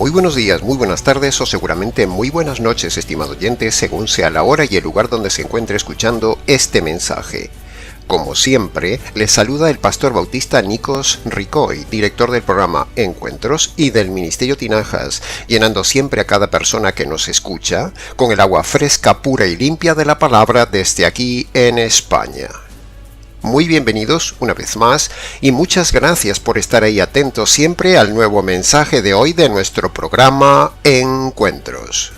Muy buenos días, muy buenas tardes o seguramente muy buenas noches, estimado oyente, según sea la hora y el lugar donde se encuentre escuchando este mensaje. Como siempre, les saluda el pastor bautista Nikos Ricoy, director del programa Encuentros y del Ministerio Tinajas, llenando siempre a cada persona que nos escucha con el agua fresca, pura y limpia de la palabra desde aquí en España. Muy bienvenidos una vez más y muchas gracias por estar ahí atentos siempre al nuevo mensaje de hoy de nuestro programa Encuentros.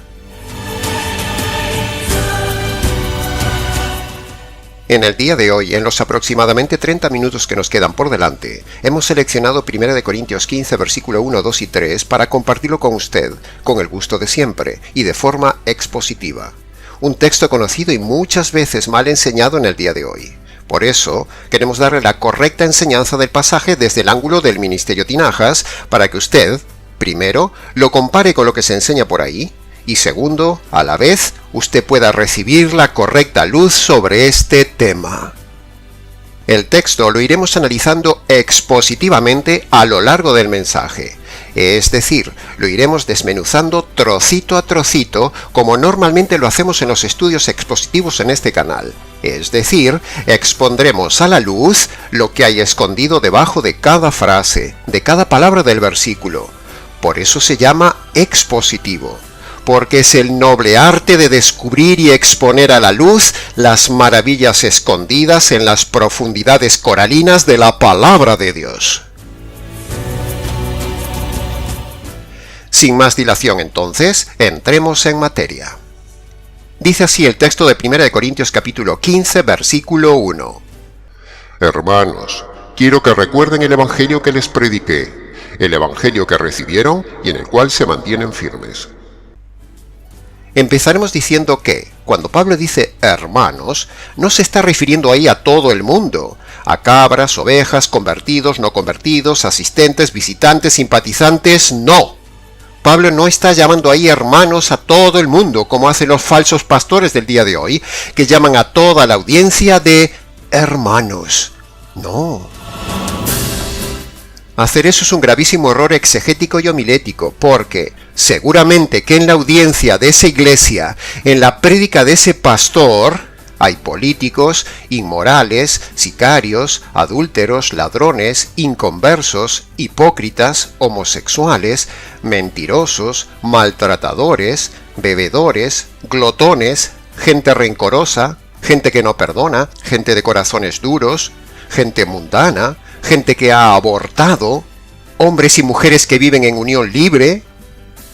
En el día de hoy, en los aproximadamente 30 minutos que nos quedan por delante, hemos seleccionado 1 Corintios 15, versículo 1, 2 y 3 para compartirlo con usted, con el gusto de siempre y de forma expositiva. Un texto conocido y muchas veces mal enseñado en el día de hoy. Por eso, queremos darle la correcta enseñanza del pasaje desde el ángulo del Ministerio Tinajas para que usted, primero, lo compare con lo que se enseña por ahí, y segundo, a la vez, usted pueda recibir la correcta luz sobre este tema. El texto lo iremos analizando expositivamente a lo largo del mensaje. Es decir, lo iremos desmenuzando trocito a trocito como normalmente lo hacemos en los estudios expositivos en este canal. Es decir, expondremos a la luz lo que hay escondido debajo de cada frase, de cada palabra del versículo. Por eso se llama expositivo, porque es el noble arte de descubrir y exponer a la luz las maravillas escondidas en las profundidades coralinas de la palabra de Dios. Sin más dilación entonces, entremos en materia. Dice así el texto de 1 Corintios capítulo 15, versículo 1. Hermanos, quiero que recuerden el evangelio que les prediqué, el evangelio que recibieron y en el cual se mantienen firmes. Empezaremos diciendo que, cuando Pablo dice hermanos, no se está refiriendo ahí a todo el mundo, a cabras, ovejas, convertidos, no convertidos, asistentes, visitantes, simpatizantes, no. Pablo no está llamando ahí hermanos a todo el mundo, como hacen los falsos pastores del día de hoy, que llaman a toda la audiencia de hermanos. No. Hacer eso es un gravísimo error exegético y homilético, porque seguramente que en la audiencia de esa iglesia, en la prédica de ese pastor, hay políticos, inmorales, sicarios, adúlteros, ladrones, inconversos, hipócritas, homosexuales, mentirosos, maltratadores, bebedores, glotones, gente rencorosa, gente que no perdona, gente de corazones duros, gente mundana, gente que ha abortado, hombres y mujeres que viven en unión libre,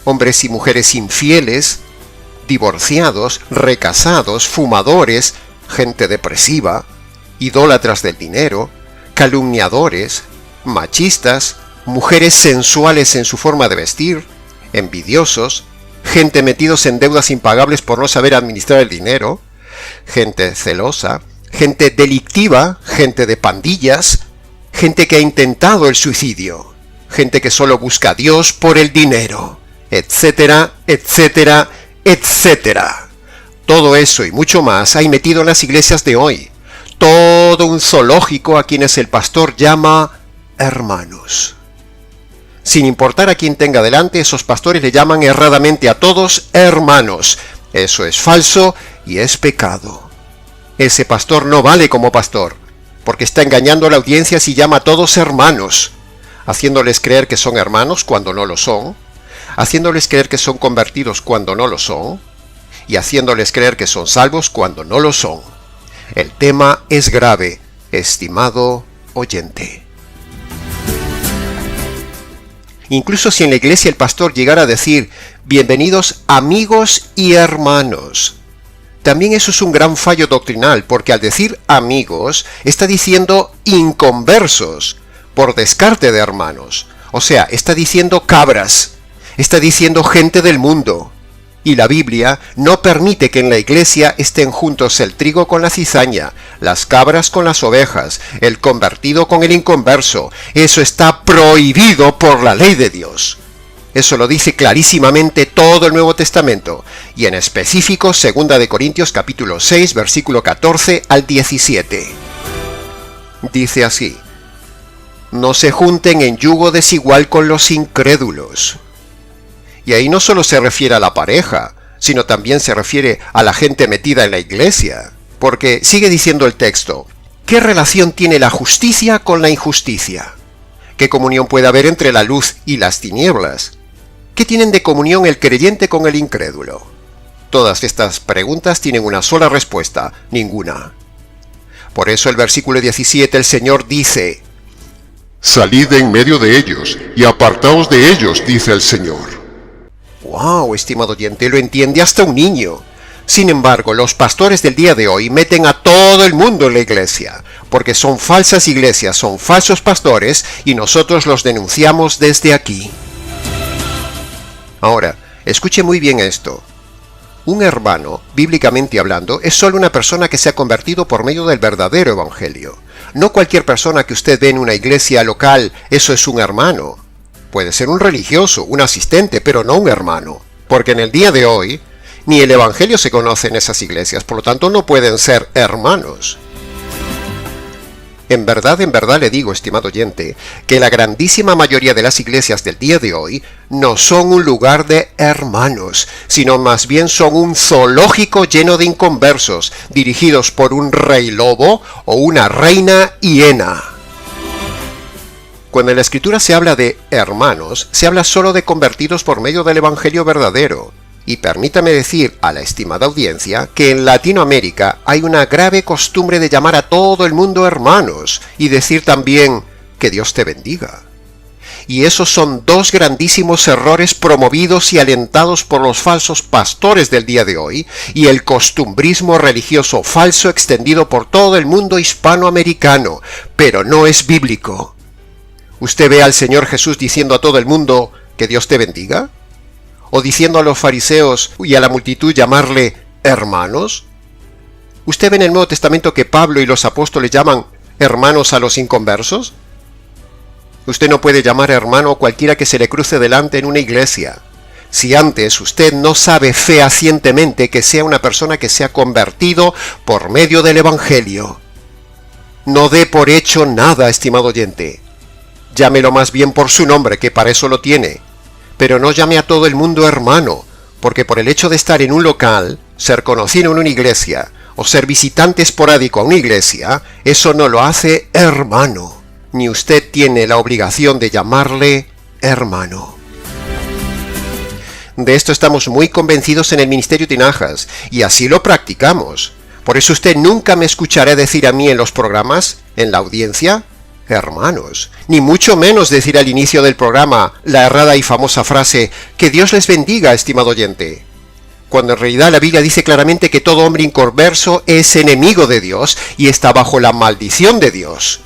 hombres y mujeres infieles, divorciados, recasados, fumadores, gente depresiva, idólatras del dinero, calumniadores, machistas, mujeres sensuales en su forma de vestir, envidiosos, gente metidos en deudas impagables por no saber administrar el dinero, gente celosa, gente delictiva, gente de pandillas, gente que ha intentado el suicidio, gente que solo busca a Dios por el dinero, etcétera, etcétera, etcétera. Todo eso y mucho más hay metido en las iglesias de hoy. Todo un zoológico a quienes el pastor llama hermanos. Sin importar a quién tenga delante, esos pastores le llaman erradamente a todos hermanos. Eso es falso y es pecado. Ese pastor no vale como pastor, porque está engañando a la audiencia si llama a todos hermanos, haciéndoles creer que son hermanos cuando no lo son, haciéndoles creer que son convertidos cuando no lo son, y haciéndoles creer que son salvos cuando no lo son. El tema es grave, estimado oyente. Incluso si en la iglesia el pastor llegara a decir, bienvenidos amigos y hermanos, también eso es un gran fallo doctrinal, porque al decir amigos, está diciendo inconversos, por descarte de hermanos. O sea, está diciendo cabras, está diciendo gente del mundo. Y la Biblia no permite que en la iglesia estén juntos el trigo con la cizaña, las cabras con las ovejas, el convertido con el inconverso. Eso está prohibido por la ley de Dios. Eso lo dice clarísimamente todo el Nuevo Testamento, y en específico 2 Corintios capítulo 6, versículo 14 al 17. Dice así: no se junten en yugo desigual con los incrédulos. Y ahí no solo se refiere a la pareja, sino también se refiere a la gente metida en la iglesia. Porque sigue diciendo el texto, ¿qué relación tiene la justicia con la injusticia? ¿Qué comunión puede haber entre la luz y las tinieblas? ¿Qué tienen de comunión el creyente con el incrédulo? Todas estas preguntas tienen una sola respuesta, ninguna. Por eso el versículo 17 el Señor dice, salid de en medio de ellos y apartaos de ellos, dice el Señor. ¡Wow, estimado oyente! Lo entiende hasta un niño. Sin embargo, los pastores del día de hoy meten a todo el mundo en la iglesia, porque son falsas iglesias, son falsos pastores, y nosotros los denunciamos desde aquí. Ahora, escuche muy bien esto. Un hermano, bíblicamente hablando, es solo una persona que se ha convertido por medio del verdadero evangelio. No cualquier persona que usted ve en una iglesia local, eso es un hermano. Puede ser un religioso, un asistente, pero no un hermano. Porque en el día de hoy, ni el evangelio se conoce en esas iglesias, por lo tanto no pueden ser hermanos. En verdad le digo, estimado oyente, que la grandísima mayoría de las iglesias del día de hoy no son un lugar de hermanos, sino más bien son un zoológico lleno de inconversos, dirigidos por un rey lobo o una reina hiena. Cuando en la Escritura se habla de hermanos, se habla solo de convertidos por medio del evangelio verdadero. Y permítame decir a la estimada audiencia que en Latinoamérica hay una grave costumbre de llamar a todo el mundo hermanos y decir también que Dios te bendiga. Y esos son dos grandísimos errores promovidos y alentados por los falsos pastores del día de hoy y el costumbrismo religioso falso extendido por todo el mundo hispanoamericano, pero no es bíblico. ¿Usted ve al Señor Jesús diciendo a todo el mundo que Dios te bendiga? ¿O diciendo a los fariseos y a la multitud llamarle hermanos? ¿Usted ve en el Nuevo Testamento que Pablo y los apóstoles llaman hermanos a los inconversos? Usted no puede llamar hermano a cualquiera que se le cruce delante en una iglesia. Si antes usted no sabe fehacientemente que sea una persona que se ha convertido por medio del Evangelio. No dé por hecho nada, estimado oyente. Llámelo más bien por su nombre, que para eso lo tiene. Pero no llame a todo el mundo hermano, porque por el hecho de estar en un local, ser conocido en una iglesia, o ser visitante esporádico a una iglesia, eso no lo hace hermano. Ni usted tiene la obligación de llamarle hermano. De esto estamos muy convencidos en el Ministerio Tinajas, y así lo practicamos. Por eso usted nunca me escuchará decir a mí en los programas, en la audiencia, hermanos, ni mucho menos decir al inicio del programa la errada y famosa frase, que Dios les bendiga, estimado oyente. Cuando en realidad la Biblia dice claramente que todo hombre inconverso es enemigo de Dios y está bajo la maldición de Dios.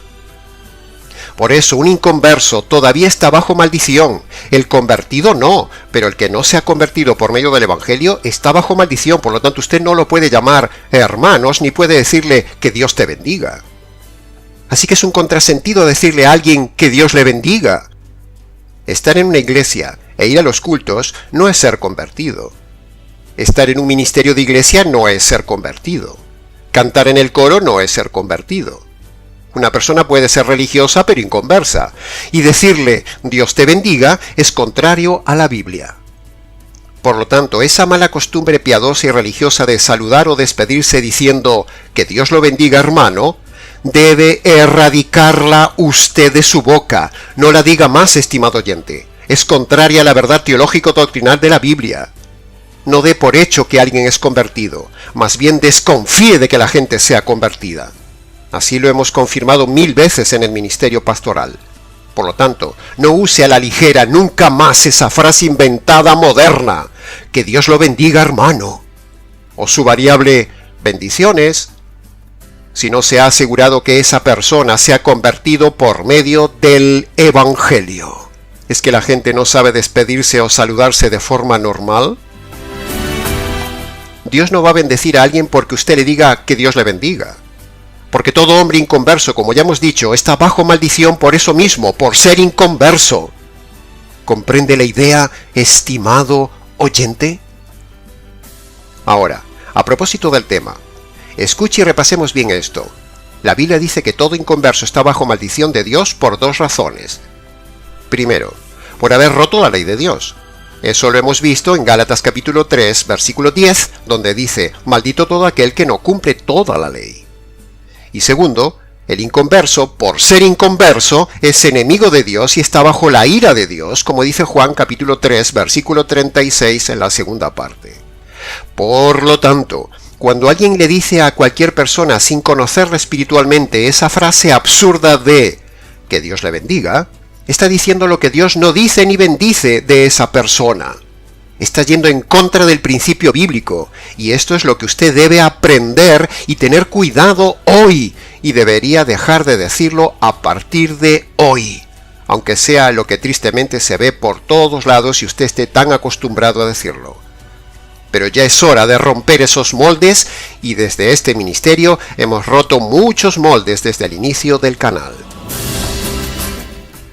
Por eso un inconverso todavía está bajo maldición, el convertido no, pero el que no se ha convertido por medio del Evangelio está bajo maldición, por lo tanto usted no lo puede llamar hermanos ni puede decirle que Dios te bendiga. Así que es un contrasentido decirle a alguien que Dios le bendiga. Estar en una iglesia e ir a los cultos no es ser convertido. Estar en un ministerio de iglesia no es ser convertido. Cantar en el coro no es ser convertido. Una persona puede ser religiosa pero inconversa, y decirle Dios te bendiga es contrario a la Biblia. Por lo tanto, esa mala costumbre piadosa y religiosa de saludar o despedirse diciendo que Dios lo bendiga, hermano, debe erradicarla usted de su boca. No la diga más, estimado oyente. Es contraria a la verdad teológico-doctrinal de la Biblia. No dé por hecho que alguien es convertido, más bien desconfíe de que la gente sea convertida. Así lo hemos confirmado 1000 veces en el ministerio pastoral. Por lo tanto, no use a la ligera nunca más esa frase inventada moderna, que Dios lo bendiga, hermano, o su variable bendiciones, si no se ha asegurado que esa persona se ha convertido por medio del Evangelio. ¿Es que la gente no sabe despedirse o saludarse de forma normal? Dios no va a bendecir a alguien porque usted le diga que Dios le bendiga. Porque todo hombre inconverso, como ya hemos dicho, está bajo maldición por eso mismo, por ser inconverso. ¿Comprende la idea, estimado oyente? Ahora, a propósito del tema, escuche y repasemos bien esto. La Biblia dice que todo inconverso está bajo maldición de Dios por 2 razones. Primero, por haber roto la ley de Dios. Eso lo hemos visto en Gálatas capítulo 3, versículo 10, donde dice, maldito todo aquel que no cumple toda la ley. Y segundo, el inconverso, por ser inconverso, es enemigo de Dios y está bajo la ira de Dios, como dice Juan capítulo 3, versículo 36 en la segunda parte. Por lo tanto, cuando alguien le dice a cualquier persona sin conocerla espiritualmente esa frase absurda de que Dios le bendiga, está diciendo lo que Dios no dice ni bendice de esa persona. Está yendo en contra del principio bíblico, y esto es lo que usted debe aprender y tener cuidado hoy, y debería dejar de decirlo a partir de hoy, aunque sea lo que tristemente se ve por todos lados y usted esté tan acostumbrado a decirlo. Pero ya es hora de romper esos moldes, y desde este ministerio hemos roto muchos moldes desde el inicio del canal.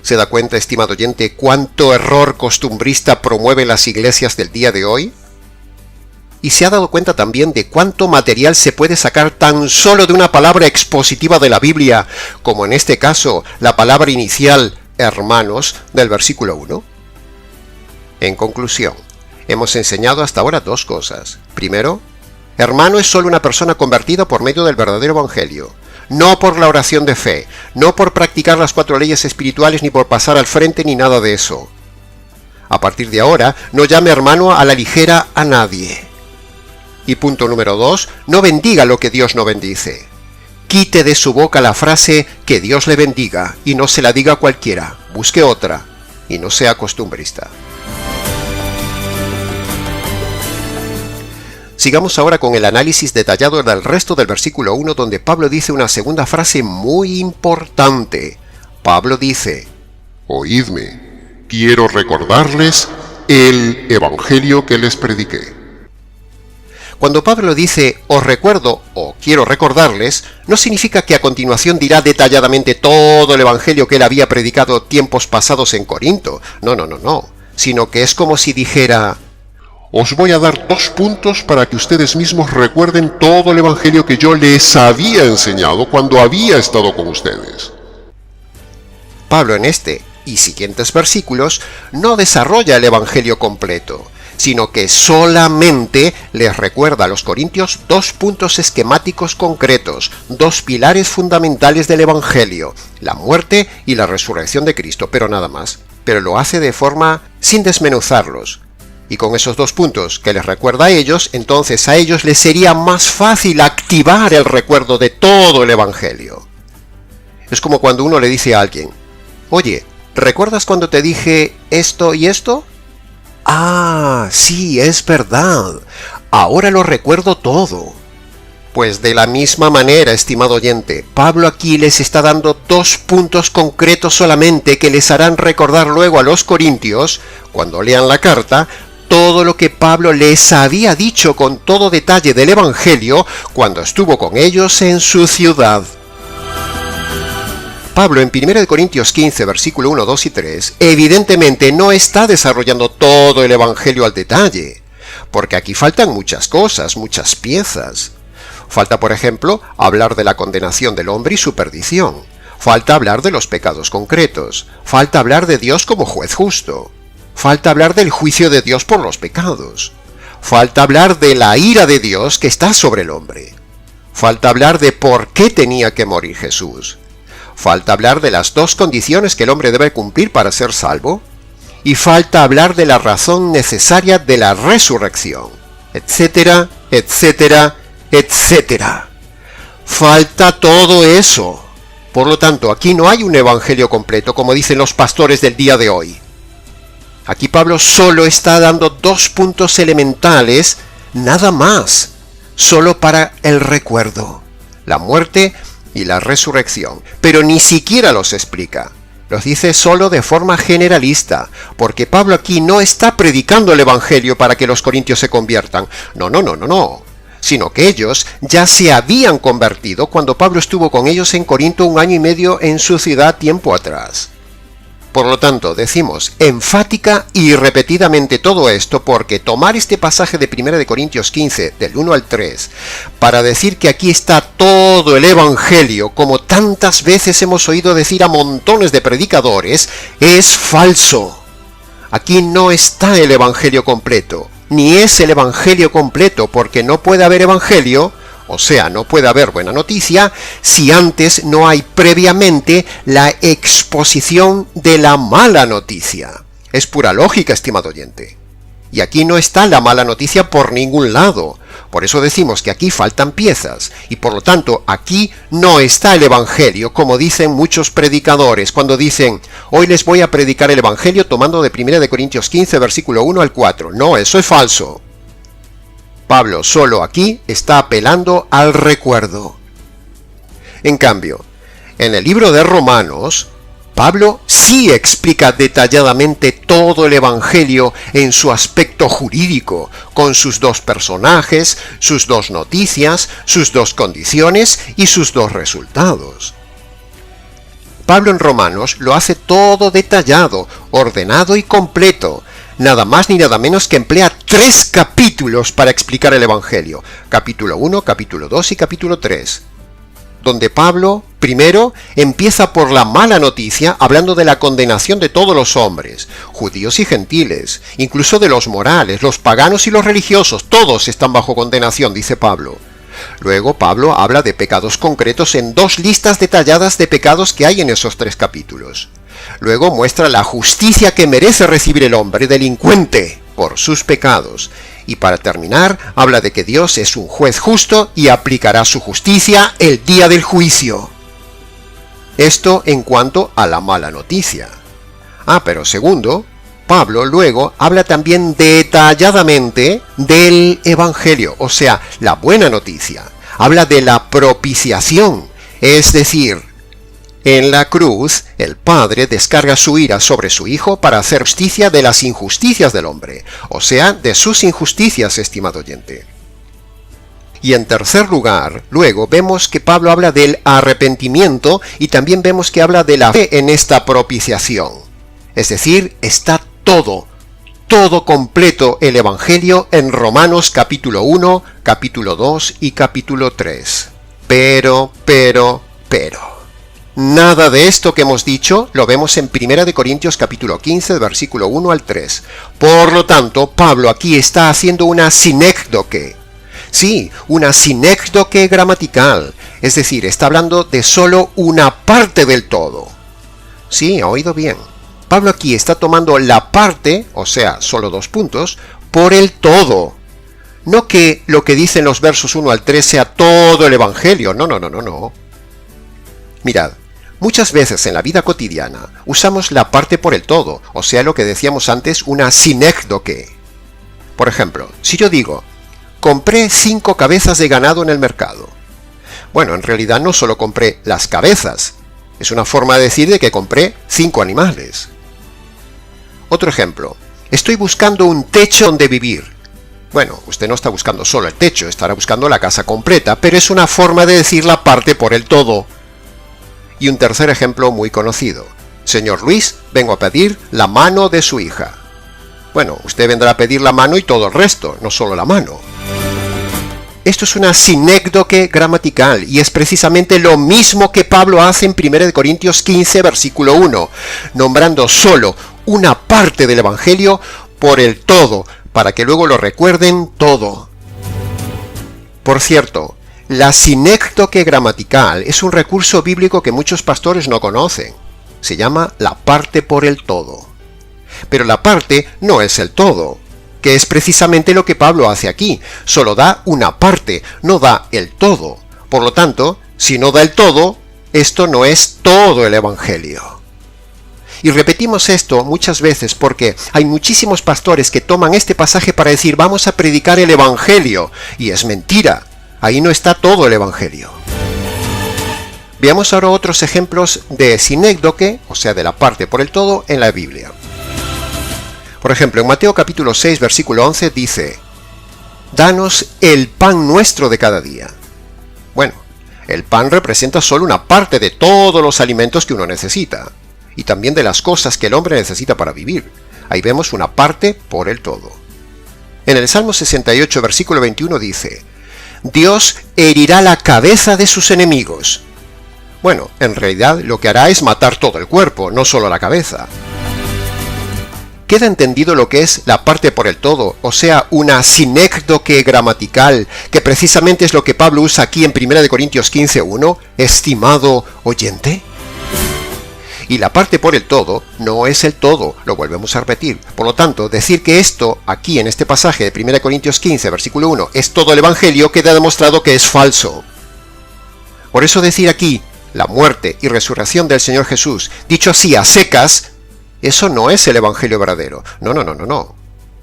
¿Se da cuenta, estimado oyente, cuánto error costumbrista promueven las iglesias del día de hoy? ¿Y se ha dado cuenta también de cuánto material se puede sacar tan solo de una palabra expositiva de la Biblia, como en este caso la palabra inicial, hermanos, del versículo 1? En conclusión, hemos enseñado hasta ahora dos cosas. Primero, hermano es solo una persona convertida por medio del verdadero evangelio. No por la oración de fe, no por practicar las 4 leyes espirituales, ni por pasar al frente, ni nada de eso. A partir de ahora, no llame hermano a la ligera a nadie. Y punto número 2, no bendiga lo que Dios no bendice. Quite de su boca la frase que Dios le bendiga y no se la diga a cualquiera. Busque otra y no sea costumbrista. Sigamos ahora con el análisis detallado del resto del versículo 1, donde Pablo dice una segunda frase muy importante. Pablo dice, Oídme, quiero recordarles el evangelio que les prediqué. Cuando Pablo dice, os recuerdo o quiero recordarles, no significa que a continuación dirá detalladamente todo el evangelio que él había predicado tiempos pasados en Corinto. No. Sino que es como si dijera, os voy a dar 2 puntos para que ustedes mismos recuerden todo el evangelio que yo les había enseñado cuando había estado con ustedes. Pablo en este y siguientes versículos no desarrolla el evangelio completo, sino que solamente les recuerda a los corintios 2 puntos esquemáticos concretos, 2 pilares fundamentales del evangelio, la muerte y la resurrección de Cristo, pero nada más. Pero lo hace de forma sin desmenuzarlos. Y con esos 2 puntos que les recuerda a ellos, entonces a ellos les sería más fácil activar el recuerdo de todo el evangelio. Es como cuando uno le dice a alguien, oye, ¿recuerdas cuando te dije esto y esto? Ah, sí, es verdad. Ahora lo recuerdo todo. Pues de la misma manera, estimado oyente, Pablo aquí les está dando 2 puntos concretos solamente que les harán recordar luego a los corintios, cuando lean la carta, todo lo que Pablo les había dicho con todo detalle del evangelio cuando estuvo con ellos en su ciudad. Pablo en 1 Corintios 15, versículo 1, 2 y 3, evidentemente no está desarrollando todo el evangelio al detalle, porque aquí faltan muchas cosas, muchas piezas. Falta, por ejemplo, hablar de la condenación del hombre y su perdición. Falta hablar de los pecados concretos. Falta hablar de Dios como juez justo. Falta hablar del juicio de Dios por los pecados. Falta hablar de la ira de Dios que está sobre el hombre. Falta hablar de por qué tenía que morir Jesús. Falta hablar de las 2 condiciones que el hombre debe cumplir para ser salvo. Y falta hablar de la razón necesaria de la resurrección, etcétera, etcétera, etcétera. Falta todo eso. Por lo tanto, aquí no hay un evangelio completo, como dicen los pastores del día de hoy. Aquí Pablo solo está dando 2 puntos elementales, nada más, solo para el recuerdo, la muerte y la resurrección, pero ni siquiera los explica. Los dice solo de forma generalista, porque Pablo aquí no está predicando el evangelio para que los corintios se conviertan. No. Sino que ellos ya se habían convertido cuando Pablo estuvo con ellos en Corinto 1 año y medio en su ciudad tiempo atrás. Por lo tanto, decimos enfática y repetidamente todo esto porque tomar este pasaje de 1 Corintios 15, del 1 al 3, para decir que aquí está todo el evangelio, como tantas veces hemos oído decir a montones de predicadores, es falso. Aquí no está el Evangelio completo, ni es el Evangelio completo, porque no puede haber Evangelio, o sea, no puede haber buena noticia, si antes no hay previamente la exposición de la mala noticia. Es pura lógica, estimado oyente. Y aquí no está la mala noticia por ningún lado. Por eso decimos que aquí faltan piezas, y por lo tanto aquí no está el Evangelio, como dicen muchos predicadores cuando dicen, hoy les voy a predicar el Evangelio tomando de 1 Corintios 15, versículo 1 al 4. No, eso es falso. Pablo solo aquí está apelando al recuerdo. En cambio, en el libro de Romanos, Pablo sí explica detalladamente todo el Evangelio en su aspecto jurídico, con sus dos personajes, sus dos noticias, sus dos condiciones y sus dos resultados. Pablo en Romanos lo hace todo detallado, ordenado y completo, nada más ni nada menos que emplea 3 capítulos para explicar el Evangelio, capítulo 1, capítulo 2 y capítulo 3. Donde Pablo, primero, empieza por la mala noticia, hablando de la condenación de todos los hombres, judíos y gentiles, incluso de los morales, los paganos y los religiosos, todos están bajo condenación, dice Pablo. Luego Pablo habla de pecados concretos en 2 listas detalladas de pecados que hay en esos 3 capítulos. Luego muestra la justicia que merece recibir el hombre delincuente por sus pecados. Y para terminar, habla de que Dios es un juez justo y aplicará su justicia el día del juicio. Esto en cuanto a la mala noticia. Pero segundo, Pablo luego habla también detalladamente del Evangelio, o sea, la buena noticia. Habla de la propiciación, es decir, en la cruz, el Padre descarga su ira sobre su Hijo para hacer justicia de las injusticias del hombre, o sea, de sus injusticias, estimado oyente. Y en tercer lugar, luego vemos que Pablo habla del arrepentimiento y también vemos que habla de la fe en esta propiciación. Es decir, está todo completo el Evangelio en Romanos capítulo 1, capítulo 2 y capítulo 3. Pero, nada de esto que hemos dicho lo vemos en 1 Corintios capítulo 15, versículo 1 al 3. Por lo tanto, Pablo aquí está haciendo una sinécdoque. Sí, una sinécdoque gramatical. Es decir, está hablando de solo una parte del todo. Sí, ha oído bien. Pablo aquí está tomando la parte, o sea, solo 2 puntos, por el todo. No que lo que dicen los versos 1 al 3 sea todo el Evangelio. No. Mirad. Muchas veces en la vida cotidiana usamos la parte por el todo, o sea lo que decíamos antes, una sinécdoque. Por ejemplo, si yo digo, compré 5 cabezas de ganado en el mercado. Bueno, en realidad no solo compré las cabezas, es una forma de decir de que compré 5 animales. Otro ejemplo, estoy buscando un techo donde vivir. Bueno, usted no está buscando solo el techo, estará buscando la casa completa, pero es una forma de decir la parte por el todo. Y un tercer ejemplo muy conocido. Señor Luis, vengo a pedir la mano de su hija. Bueno, usted vendrá a pedir la mano y todo el resto, no solo la mano. Esto es una sinécdoque gramatical y es precisamente lo mismo que Pablo hace en 1 Corintios 15, versículo 1, nombrando solo una parte del Evangelio por el todo, para que luego lo recuerden todo. Por cierto, la sinécdoque gramatical es un recurso bíblico que muchos pastores no conocen. Se llama la parte por el todo. Pero la parte no es el todo, que es precisamente lo que Pablo hace aquí. Solo da una parte, no da el todo. Por lo tanto, si no da el todo, esto no es todo el Evangelio. Y repetimos esto muchas veces porque hay muchísimos pastores que toman este pasaje para decir vamos a predicar el Evangelio, y es mentira. Ahí no está todo el Evangelio. Veamos ahora otros ejemplos de sinécdoque, o sea, de la parte por el todo, en la Biblia. Por ejemplo, en Mateo capítulo 6, versículo 11 dice, «Danos el pan nuestro de cada día». Bueno, el pan representa solo una parte de todos los alimentos que uno necesita, y también de las cosas que el hombre necesita para vivir. Ahí vemos una parte por el todo. En el Salmo 68, versículo 21 dice, «Dios herirá la cabeza de sus enemigos». Bueno, en realidad lo que hará es matar todo el cuerpo, no solo la cabeza. ¿Queda entendido lo que es la parte por el todo? O sea, una sinécdoque gramatical, que precisamente es lo que Pablo usa aquí en 1 Corintios 15:1, estimado oyente. Y la parte por el todo no es el todo, lo volvemos a repetir. Por lo tanto, decir que esto, aquí en este pasaje de 1 Corintios 15, versículo 1, es todo el Evangelio, queda demostrado que es falso. Por eso decir aquí, la muerte y resurrección del Señor Jesús, dicho así a secas, eso no es el Evangelio verdadero. No.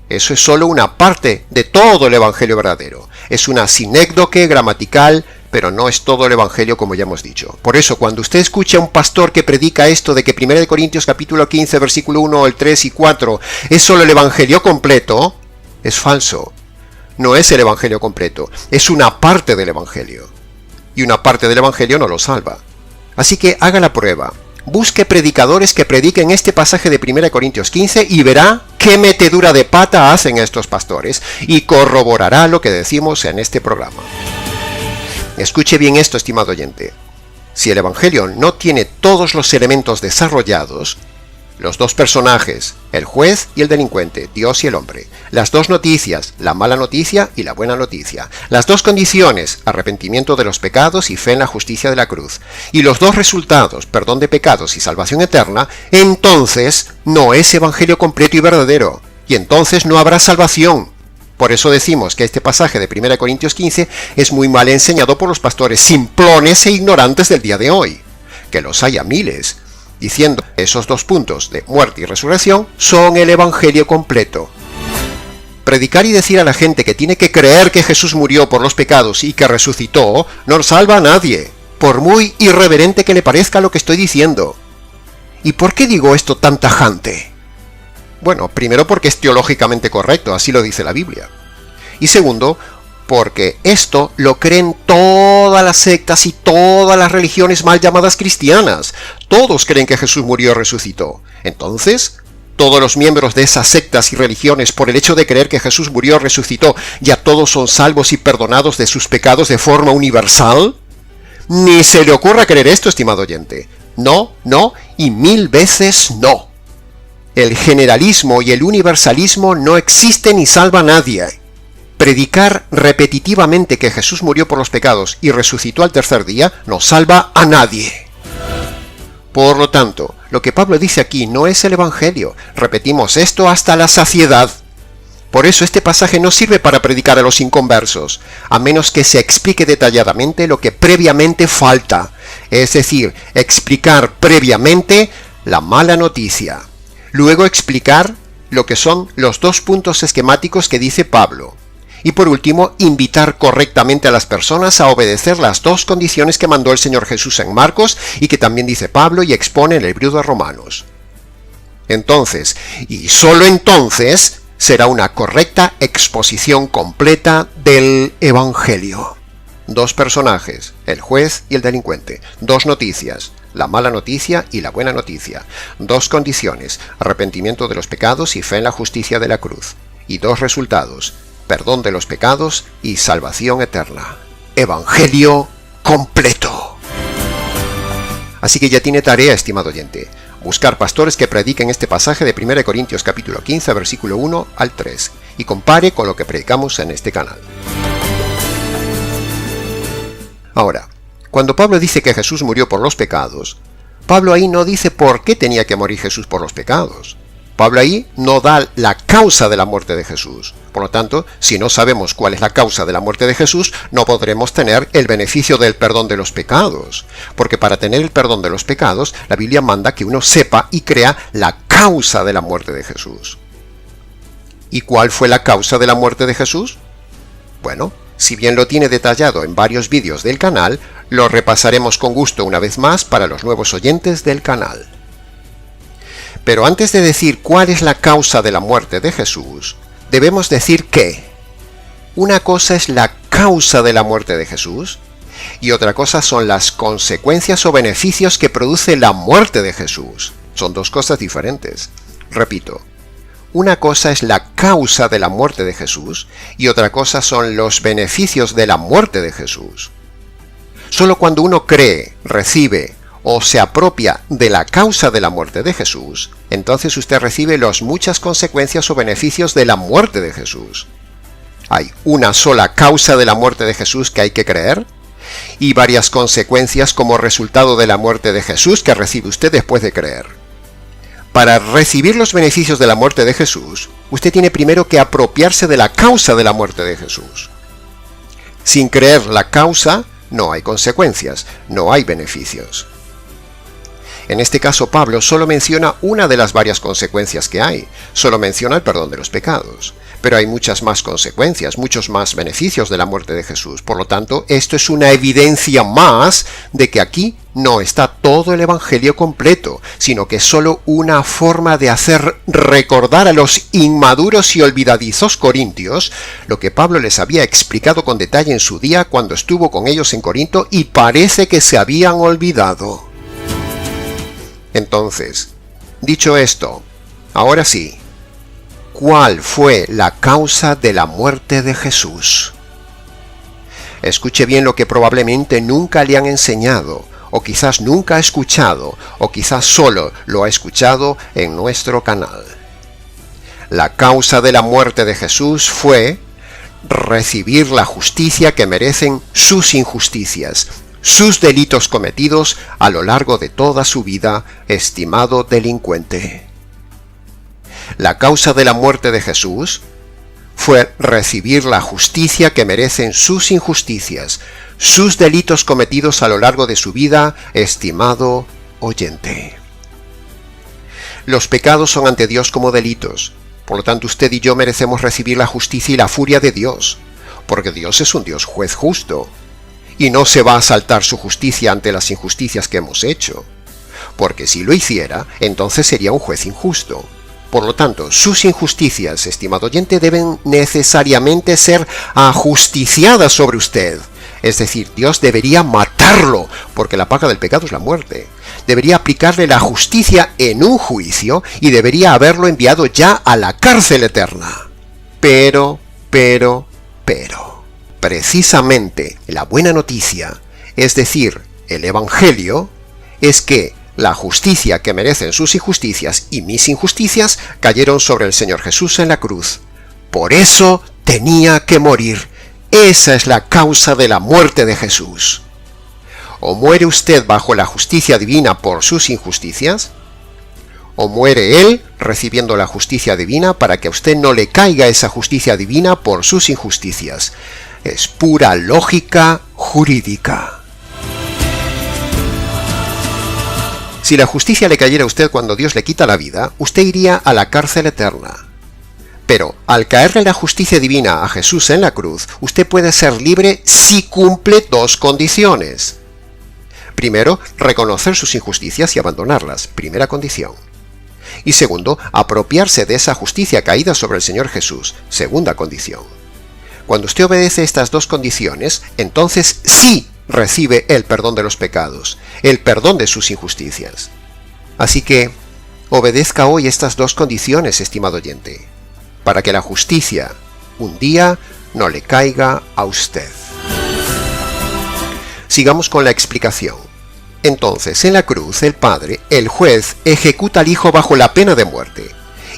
Eso es solo una parte de todo el Evangelio verdadero. Es una sinécdoque gramatical, pero no es todo el Evangelio, como ya hemos dicho. Por eso, cuando usted escucha a un pastor que predica esto de que 1 Corintios capítulo 15, versículo 1, el 3 y 4 es solo el Evangelio completo, es falso. No es el Evangelio completo, es una parte del Evangelio. Y una parte del Evangelio no lo salva. Así que haga la prueba. Busque predicadores que prediquen este pasaje de 1 Corintios 15 y verá qué metedura de pata hacen estos pastores y corroborará lo que decimos en este programa. Escuche bien esto, estimado oyente. Si el Evangelio no tiene todos los elementos desarrollados, los dos personajes, el juez y el delincuente, Dios y el hombre, las dos noticias, la mala noticia y la buena noticia, las dos condiciones, arrepentimiento de los pecados y fe en la justicia de la cruz, y los dos resultados, perdón de pecados y salvación eterna, entonces no es evangelio completo y verdadero, y entonces no habrá salvación. Por eso decimos que este pasaje de 1 Corintios 15 es muy mal enseñado por los pastores simplones e ignorantes del día de hoy, que los hay a miles, diciendo que esos dos puntos de muerte y resurrección son el evangelio completo. Predicar y decir a la gente que tiene que creer que Jesús murió por los pecados y que resucitó no salva a nadie, por muy irreverente que le parezca lo que estoy diciendo. ¿Y por qué digo esto tan tajante? Bueno, primero porque es teológicamente correcto, así lo dice la Biblia. Y segundo, porque esto lo creen todas las sectas y todas las religiones mal llamadas cristianas. Todos creen que Jesús murió y resucitó. Entonces, todos los miembros de esas sectas y religiones, por el hecho de creer que Jesús murió y resucitó, ¿ya todos son salvos y perdonados de sus pecados de forma universal? Ni se le ocurra creer esto, estimado oyente. No, y 1000 veces no. El generalismo y el universalismo no existen ni salva a nadie. Predicar repetitivamente que Jesús murió por los pecados y resucitó al tercer día no salva a nadie. Por lo tanto, lo que Pablo dice aquí no es el Evangelio. Repetimos esto hasta la saciedad. Por eso este pasaje no sirve para predicar a los inconversos, a menos que se explique detalladamente lo que previamente falta, es decir, explicar previamente la mala noticia. Luego explicar lo que son los dos puntos esquemáticos que dice Pablo. Y por último, invitar correctamente a las personas a obedecer las dos condiciones que mandó el Señor Jesús en Marcos y que también dice Pablo y expone en el libro de Romanos. Entonces, y solo entonces, será una correcta exposición completa del Evangelio. Dos personajes, el juez y el delincuente. Dos noticias, la mala noticia y la buena noticia. Dos condiciones, arrepentimiento de los pecados y fe en la justicia de la cruz. Y dos resultados, perdón de los pecados y salvación eterna. Evangelio completo. Así que ya tiene tarea, estimado oyente, buscar pastores que prediquen este pasaje de 1 Corintios capítulo 15, versículo 1 al 3, y compare con lo que predicamos en este canal. Ahora, cuando Pablo dice que Jesús murió por los pecados, Pablo ahí no dice por qué tenía que morir Jesús por los pecados. Pablo ahí no da la causa de la muerte de Jesús. Por lo tanto, si no sabemos cuál es la causa de la muerte de Jesús, no podremos tener el beneficio del perdón de los pecados. Porque para tener el perdón de los pecados, la Biblia manda que uno sepa y crea la causa de la muerte de Jesús. ¿Y cuál fue la causa de la muerte de Jesús? Bueno, si bien lo tiene detallado en varios vídeos del canal, lo repasaremos con gusto una vez más para los nuevos oyentes del canal. Pero antes de decir cuál es la causa de la muerte de Jesús, debemos decir que una cosa es la causa de la muerte de Jesús y otra cosa son las consecuencias o beneficios que produce la muerte de Jesús. Son dos cosas diferentes. Repito, una cosa es la causa de la muerte de Jesús y otra cosa son los beneficios de la muerte de Jesús. Solo cuando uno cree, recibe o se apropia de la causa de la muerte de Jesús, entonces usted recibe las muchas consecuencias o beneficios de la muerte de Jesús. Hay una sola causa de la muerte de Jesús que hay que creer, y varias consecuencias como resultado de la muerte de Jesús que recibe usted después de creer. Para recibir los beneficios de la muerte de Jesús, usted tiene primero que apropiarse de la causa de la muerte de Jesús. Sin creer la causa, no hay consecuencias, no hay beneficios. En este caso, Pablo solo menciona una de las varias consecuencias que hay, solo menciona el perdón de los pecados. Pero hay muchas más consecuencias, muchos más beneficios de la muerte de Jesús. Por lo tanto, esto es una evidencia más de que aquí no está todo el Evangelio completo, sino que es solo una forma de hacer recordar a los inmaduros y olvidadizos corintios lo que Pablo les había explicado con detalle en su día cuando estuvo con ellos en Corinto y parece que se habían olvidado. Entonces, dicho esto, ahora sí, ¿cuál fue la causa de la muerte de Jesús? Escuche bien lo que probablemente nunca le han enseñado, o quizás nunca ha escuchado, o quizás solo lo ha escuchado en nuestro canal. La causa de la muerte de Jesús fue recibir la justicia que merecen sus injusticias, sus delitos cometidos a lo largo de toda su vida, estimado delincuente. La causa de la muerte de Jesús fue recibir la justicia que merecen sus injusticias, sus delitos cometidos a lo largo de su vida, estimado oyente. Los pecados son ante Dios como delitos, por lo tanto usted y yo merecemos recibir la justicia y la furia de Dios, porque Dios es un Dios juez justo, y no se va a saltar su justicia ante las injusticias que hemos hecho, porque si lo hiciera, entonces sería un juez injusto. Por lo tanto, sus injusticias, estimado oyente, deben necesariamente ser ajusticiadas sobre usted. Es decir, Dios debería matarlo, porque la paga del pecado es la muerte. Debería aplicarle la justicia en un juicio y debería haberlo enviado ya a la cárcel eterna. Pero, precisamente la buena noticia, es decir, el Evangelio, es que la justicia que merecen sus injusticias y mis injusticias cayeron sobre el Señor Jesús en la cruz. Por eso tenía que morir. Esa es la causa de la muerte de Jesús. O muere usted bajo la justicia divina por sus injusticias, o muere Él recibiendo la justicia divina para que a usted no le caiga esa justicia divina por sus injusticias. Es pura lógica jurídica. Si la justicia le cayera a usted cuando Dios le quita la vida, usted iría a la cárcel eterna. Pero al caerle la justicia divina a Jesús en la cruz, usted puede ser libre si cumple dos condiciones. Primero, reconocer sus injusticias y abandonarlas, primera condición. Y segundo, apropiarse de esa justicia caída sobre el Señor Jesús, segunda condición. Cuando usted obedece estas dos condiciones, entonces sí recibe el perdón de los pecados, el perdón de sus injusticias. Así que, obedezca hoy estas dos condiciones, estimado oyente, para que la justicia un día no le caiga a usted. Sigamos con la explicación. Entonces, en la cruz, el Padre, el juez, ejecuta al Hijo bajo la pena de muerte,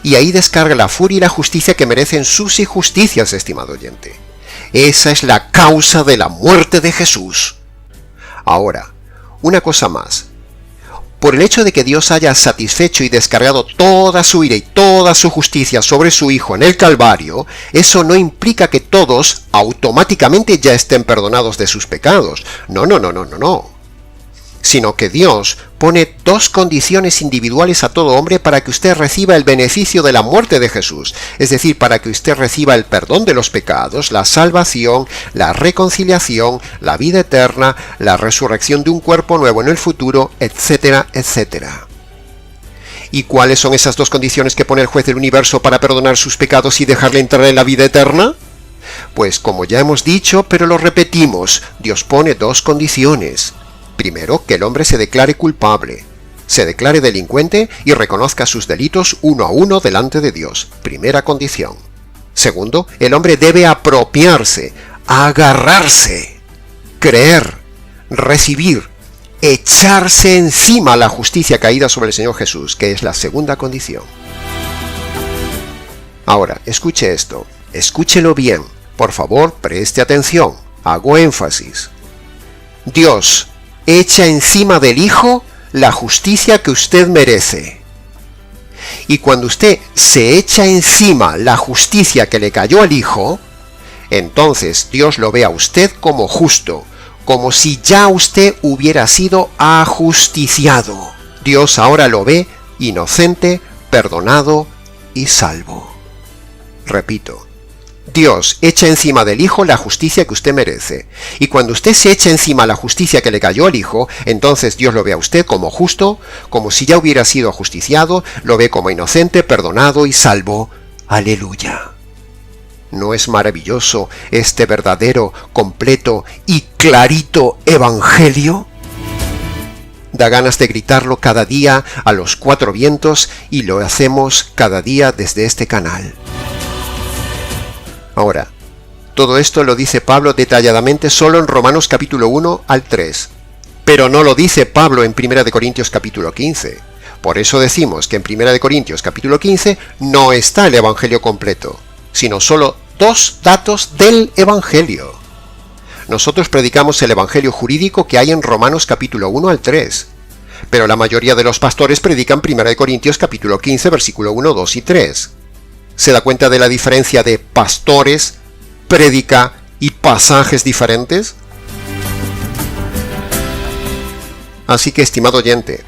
y ahí descarga la furia y la justicia que merecen sus injusticias, estimado oyente. Esa es la causa de la muerte de Jesús. Ahora, una cosa más. Por el hecho de que Dios haya satisfecho y descargado toda su ira y toda su justicia sobre su Hijo en el Calvario, eso no implica que todos automáticamente ya estén perdonados de sus pecados. No. Sino que Dios pone dos condiciones individuales a todo hombre para que usted reciba el beneficio de la muerte de Jesús, es decir, para que usted reciba el perdón de los pecados, la salvación, la reconciliación, la vida eterna, la resurrección de un cuerpo nuevo en el futuro, etcétera, etcétera. ¿Y cuáles son esas dos condiciones que pone el juez del universo para perdonar sus pecados y dejarle entrar en la vida eterna? Pues como ya hemos dicho, pero lo repetimos, Dios pone dos condiciones. Primero, que el hombre se declare culpable, se declare delincuente y reconozca sus delitos uno a uno delante de Dios. Primera condición. Segundo, el hombre debe apropiarse, agarrarse, creer, recibir, echarse encima la justicia caída sobre el Señor Jesús, que es la segunda condición. Ahora, escuche esto, escúchelo bien, por favor, preste atención, hago énfasis. Dios echa encima del Hijo la justicia que usted merece. Y cuando usted se echa encima la justicia que le cayó al Hijo, entonces Dios lo ve a usted como justo, como si ya usted hubiera sido ajusticiado. Dios ahora lo ve inocente, perdonado y salvo. Repito, Dios echa encima del Hijo la justicia que usted merece. Y cuando usted se echa encima la justicia que le cayó al Hijo, entonces Dios lo ve a usted como justo, como si ya hubiera sido ajusticiado, lo ve como inocente, perdonado y salvo. ¡Aleluya! ¿No es maravilloso este verdadero, completo y clarito evangelio? Da ganas de gritarlo cada día a los cuatro vientos y lo hacemos cada día desde este canal. Ahora, todo esto lo dice Pablo detalladamente solo en Romanos capítulo 1 al 3, pero no lo dice Pablo en 1 Corintios capítulo 15. Por eso decimos que en 1 Corintios capítulo 15 no está el evangelio completo, sino solo dos datos del evangelio. Nosotros predicamos el evangelio jurídico que hay en Romanos capítulo 1 al 3, pero la mayoría de los pastores predican 1 Corintios capítulo 15 versículo 1, 2 y 3. ¿Se da cuenta de la diferencia de pastores, prédica y pasajes diferentes? Así que, estimado oyente,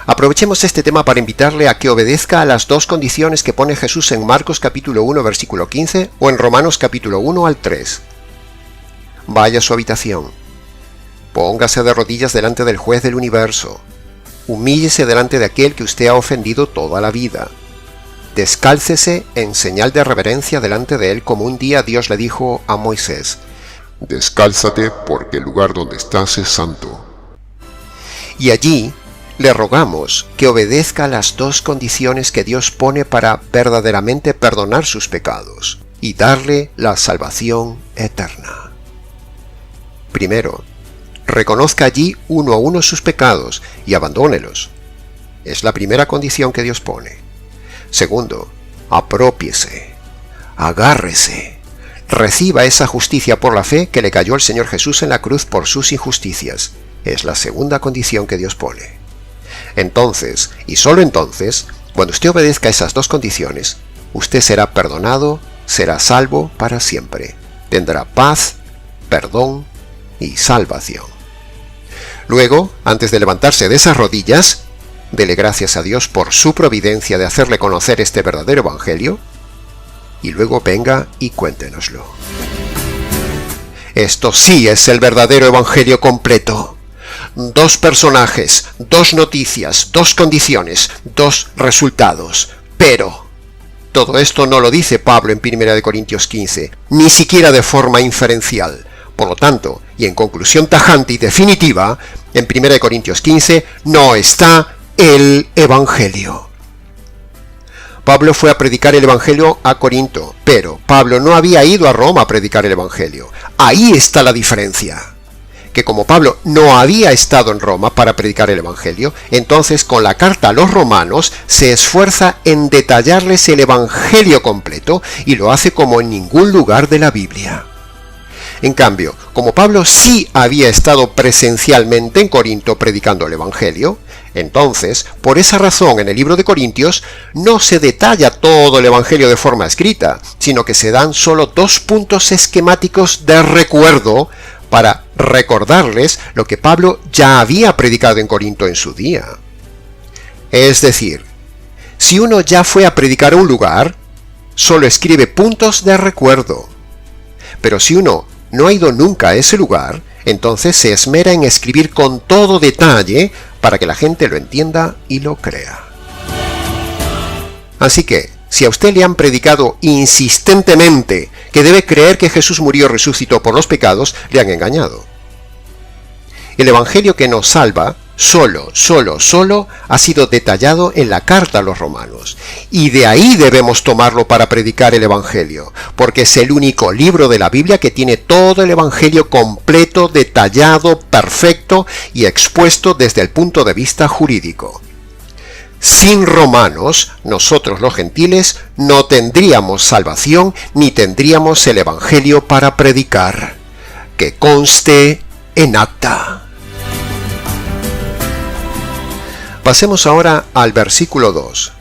aprovechemos este tema para invitarle a que obedezca a las dos condiciones que pone Jesús en Marcos capítulo 1 versículo 15 o en Romanos capítulo 1 al 3. Vaya a su habitación, póngase de rodillas delante del juez del universo, humíllese delante de aquel que usted ha ofendido toda la vida. Descálcese en señal de reverencia delante de él como un día Dios le dijo a Moisés: descálzate porque el lugar donde estás es santo. Y allí le rogamos que obedezca a las dos condiciones que Dios pone para verdaderamente perdonar sus pecados y darle la salvación eterna. Primero, reconozca allí uno a uno sus pecados y abandónelos. Es la primera condición que Dios pone. Segundo, apropiese, agárrese, reciba esa justicia por la fe que le cayó al Señor Jesús en la cruz por sus injusticias. Es la segunda condición que Dios pone. Entonces, y solo entonces, cuando usted obedezca a esas dos condiciones, usted será perdonado, será salvo para siempre. Tendrá paz, perdón y salvación. Luego, antes de levantarse de esas rodillas, dele gracias a Dios por su providencia de hacerle conocer este verdadero evangelio, y luego venga y cuéntenoslo. Esto sí es el verdadero evangelio completo. Dos personajes, dos noticias, dos condiciones, dos resultados. Pero todo esto no lo dice Pablo en 1 Corintios 15, ni siquiera de forma inferencial. Por lo tanto, y en conclusión tajante y definitiva, en 1 Corintios 15 no está el evangelio. Pablo fue a predicar el evangelio a Corinto, pero Pablo no había ido a Roma a predicar el evangelio. Ahí está la diferencia. Que como Pablo no había estado en Roma para predicar el evangelio, entonces con la carta a los romanos se esfuerza en detallarles el evangelio completo y lo hace como en ningún lugar de la Biblia. En cambio, como Pablo sí había estado presencialmente en Corinto predicando el evangelio, entonces, por esa razón en el libro de Corintios no se detalla todo el evangelio de forma escrita, sino que se dan solo dos puntos esquemáticos de recuerdo para recordarles lo que Pablo ya había predicado en Corinto en su día. Es decir, si uno ya fue a predicar a un lugar, solo escribe puntos de recuerdo. Pero si uno no ha ido nunca a ese lugar, entonces se esmera en escribir con todo detalle para que la gente lo entienda y lo crea. Así que, si a usted le han predicado insistentemente que debe creer que Jesús murió y resucitó por los pecados, le han engañado. El evangelio que nos salva solo ha sido detallado en la carta a los romanos. Y de ahí debemos tomarlo para predicar el Evangelio, porque es el único libro de la Biblia que tiene todo el Evangelio completo, detallado, perfecto y expuesto desde el punto de vista jurídico. Sin romanos, nosotros los gentiles no tendríamos salvación ni tendríamos el Evangelio para predicar. Que conste en acta. Pasemos ahora al versículo 2.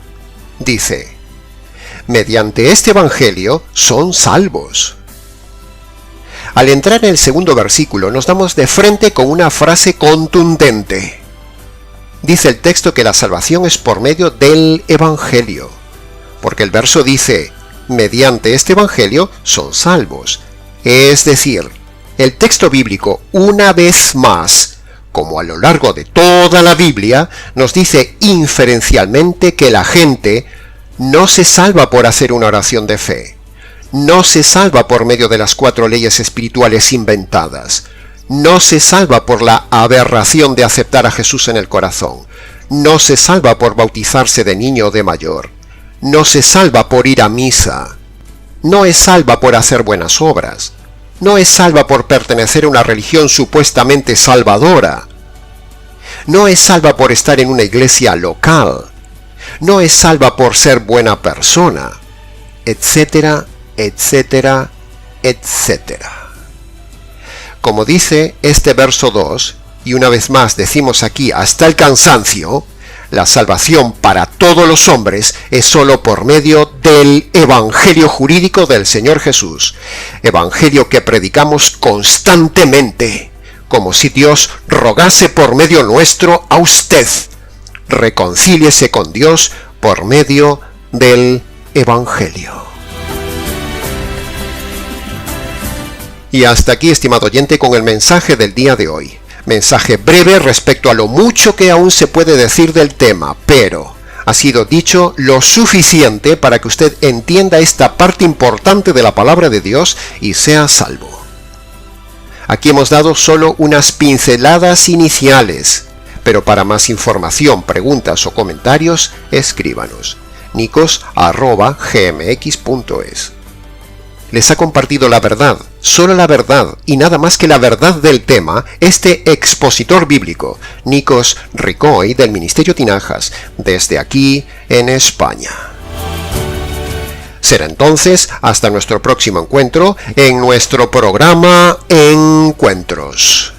Dice: mediante este Evangelio son salvos. Al entrar en el segundo versículo nos damos de frente con una frase contundente. Dice el texto que la salvación es por medio del Evangelio, porque el verso dice: mediante este Evangelio son salvos. Es decir, el texto bíblico, una vez más, como a lo largo de toda la Biblia, nos dice inferencialmente que la gente no se salva por hacer una oración de fe, no se salva por medio de las 4 leyes espirituales inventadas, no se salva por la aberración de aceptar a Jesús en el corazón, no se salva por bautizarse de niño o de mayor, no se salva por ir a misa, no es salva por hacer buenas obras, no es salva por pertenecer a una religión supuestamente salvadora, no es salva por estar en una iglesia local, no es salva por ser buena persona, etcétera, etcétera, etcétera. Como dice este verso 2, y una vez más decimos aquí hasta el cansancio, la salvación para todos los hombres es solo por medio del Evangelio jurídico del Señor Jesús, Evangelio que predicamos constantemente, como si Dios rogase por medio nuestro a usted: reconcíliese con Dios por medio del Evangelio. Y hasta aquí, estimado oyente, con el mensaje del día de hoy. Mensaje breve respecto a lo mucho que aún se puede decir del tema, pero ha sido dicho lo suficiente para que usted entienda esta parte importante de la palabra de Dios y sea salvo. Aquí hemos dado solo unas pinceladas iniciales, pero para más información, preguntas o comentarios, escríbanos. nicos@gmx.es. Les ha compartido la verdad, solo la verdad y nada más que la verdad del tema, este expositor bíblico, Nicos Ricoy, del Ministerio Tinajas, desde aquí en España. Será entonces hasta nuestro próximo encuentro en nuestro programa Encuentros.